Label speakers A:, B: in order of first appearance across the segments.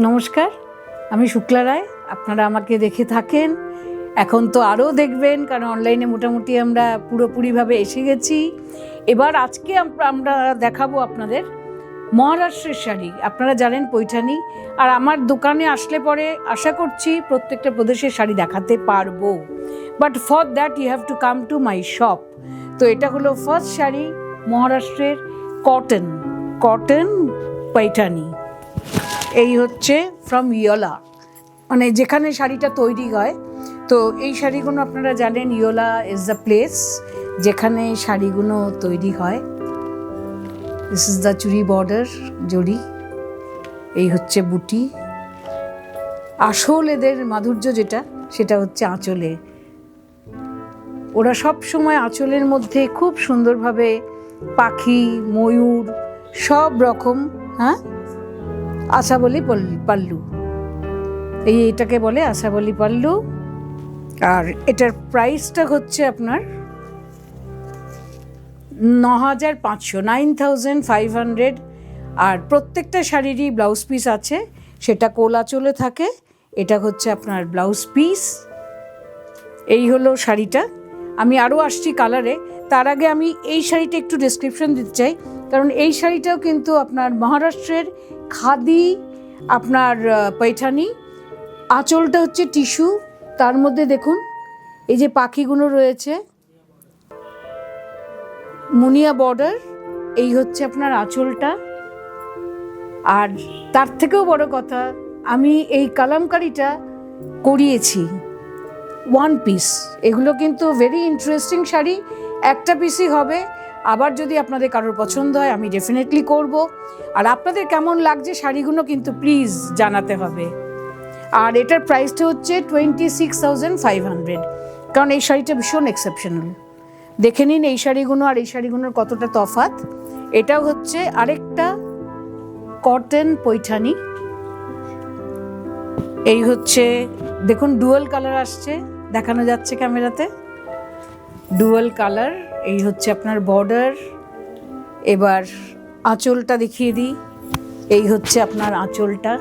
A: নমস্কার, আমি শুক্লা রায়। আপনারা আমাকে দেখে থাকেন, এখন তো আরও দেখবেন, কারণ অনলাইনে মোটামুটি আমরা পুরোপুরিভাবে এসে গেছি। এবার আজকে আমরা দেখাবো আপনাদের মহারাষ্ট্রের শাড়ি। আপনারা জানেন পৈঠানি, আর আমার দোকানে আসলে পরে আশা করছি প্রত্যেকটা প্রদেশের শাড়ি দেখাতে পারবো, but for that you have to come to my shop. তো এটা হলো ফার্স্ট শাড়ি, মহারাষ্ট্রের কটন পৈঠানি। এই হচ্ছে ফ্রম ইয়োলা, মানে যেখানে শাড়িটা তৈরি হয়। তো এই শাড়িগুলো আপনারা জানেন, ইয়োলা ইজ দ্য প্লেস যেখানে শাড়িগুলো তৈরি হয়। দিস ইজ দ্য চুরি বর্ডার, জড়ি। এই হচ্ছে বুটি। আসল এদের মাধুর্য যেটা, সেটা হচ্ছে আঁচলে। ওরা সব সময় আঁচলের মধ্যে খুব সুন্দরভাবে পাখি, ময়ূর, সব রকম, হ্যাঁ, আশাবলী পাল্লু, এটাকে বলে আশাবলী পাল্লু। আর এটার প্রাইসটা হচ্ছে আপনার 9,500 আর প্রত্যেকটা শাড়িরই ব্লাউজ পিস আছে, সেটা কোলা চলে থাকে। এটা হচ্ছে আপনার ব্লাউজ পিস। এই হলো শাড়িটা। আমি আরও আসছি কালারে, তার আগে আমি এই শাড়িটা একটু ডেসক্রিপশন দিতে চাই, কারণ এই শাড়িটাও কিন্তু আপনার মহারাষ্ট্রের খাদি, আপনার পৈঠানি। আঁচলটা হচ্ছে টিস্যু, তার মধ্যে দেখুন এই যে পাখিগুলো রয়েছে, মুনিয়া বর্ডার। এই হচ্ছে আপনার আঁচলটা। আর তার থেকেও বড় কথা, আমি এই কালামকারিটা করিয়েছি ওয়ান পিস। এগুলো কিন্তু ভেরি ইন্টারেস্টিং শাড়ি, একটা পিসই হবে। আবার যদি আপনাদের কারোর পছন্দ হয়, আমি ডেফিনেটলি করব। আর আপনাদের কেমন লাগছে শাড়িগুলো কিন্তু প্লিজ জানাতে হবে। আর এটার প্রাইসটা হচ্ছে 26,500, কারণ এই শাড়িটা ভীষণ এক্সেপশনাল। দেখে নিন এই শাড়িগুলো আর এই শাড়িগুলোর কতটা তফাৎ। এটাও হচ্ছে আরেকটা কটন পৈঠানি। এই হচ্ছে দেখুন, ডুয়াল কালার আসছে, দেখানো যাচ্ছে ক্যামেরাতে, ডুয়াল কালার। এই হচ্ছে আপনার বর্ডার। এবার আঁচলটা দেখিয়ে দিই। এই হচ্ছে আপনার আঁচলটা,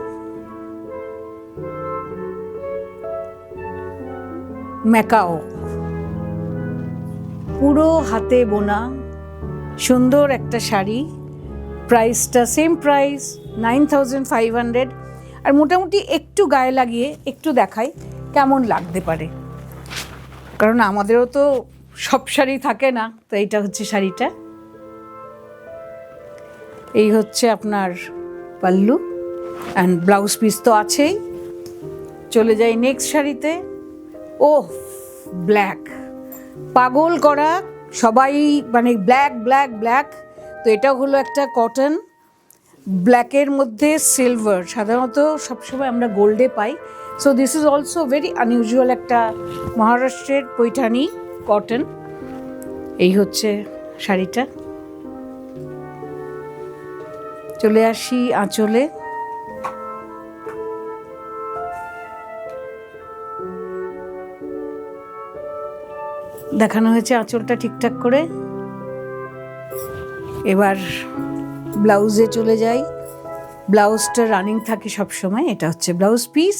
A: ম্যাকাও, পুরো হাতে বোনা সুন্দর একটা শাড়ি। প্রাইসটা সেম প্রাইস, 9,500। আর মোটামুটি একটু গায়ে লাগিয়ে একটু দেখাই কেমন লাগতে পারে, কারণ আমাদেরও তো সব শাড়ি থাকে না। তো এইটা হচ্ছে শাড়িটা। এই হচ্ছে আপনার পাল্লু অ্যান্ড ব্লাউজ পিস তো আছেই। চলে যাই নেক্সট শাড়িতে। ওহ, ব্ল্যাক, পাগল করা সবাই, মানে ব্ল্যাক ব্ল্যাক ব্ল্যাক। তো এটা হলো একটা কটন, ব্ল্যাকের মধ্যে সিলভার। সাধারণত সবসময় আমরা গোল্ডে পাই। So this is also very unusual একটা মহারাষ্ট্রের পৈঠানি কটন। এই হচ্ছে শাড়িটা। চলে আসি আঁচলে। দেখানো হয়েছে আঁচলটা ঠিকঠাক করে। এবার ব্লাউজে চলে যাই। ব্লাউজটা রানিং থাকে সবসময়। এটা হচ্ছে ব্লাউজ পিস,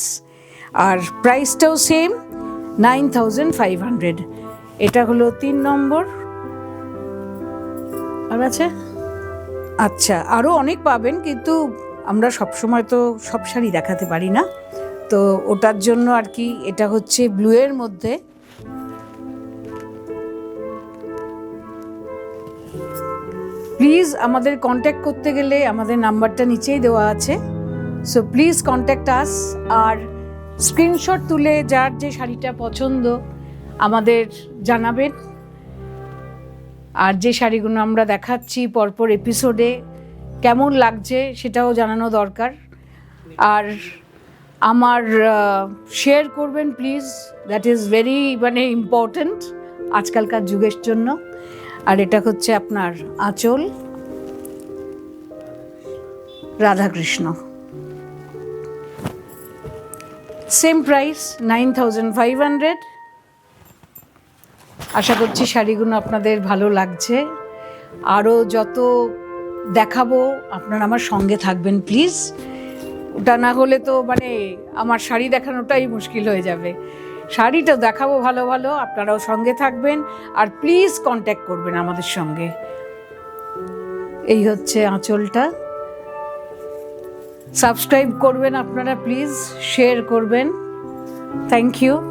A: আর প্রাইসটাও সেম, 9,500। এটা হলো 3 নম্বর। আর আছে, আচ্ছা, আরও অনেক পাবেন, কিন্তু আমরা সবসময় তো সব শাড়ি দেখাতে পারি না, তো ওটার জন্য আর কি। এটা হচ্ছে ব্লুয়ের মধ্যে। প্লিজ আমাদের কন্ট্যাক্ট করতে গেলে আমাদের নাম্বারটা নিচেই দেওয়া আছে, সো প্লিজ কন্ট্যাক্ট আস। আর স্ক্রিনশট তুলে যার যে শাড়িটা পছন্দ আমাদের জানাবেন। আর যে শাড়িগুলো আমরা দেখাচ্ছি পরপর এপিসোডে কেমন লাগছে সেটাও জানানো দরকার। আর আমার শেয়ার করবেন please, that is very important আজকালকার যুগের জন্য। আর এটা হচ্ছে আপনার আঁচল, রাধাকৃষ্ণ। Same price, 9,500। আশা করছি শাড়িগুলো আপনাদের ভালো লাগছে। আরও যত দেখাবো আপনারা আমার সঙ্গে থাকবেন প্লিজ। ওটা না হলে তো মানে আমার শাড়ি দেখানোটাই মুশকিল হয়ে যাবে। শাড়িটা দেখাবো ভালো ভালো, আপনারাও সঙ্গে থাকবেন আর প্লিজ কন্ট্যাক্ট করবেন আমাদের সঙ্গে। এই হচ্ছে আঁচলটা। সাবস্ক্রাইব করবেন আপনারা প্লিজ, শেয়ার করবেন। Thank you.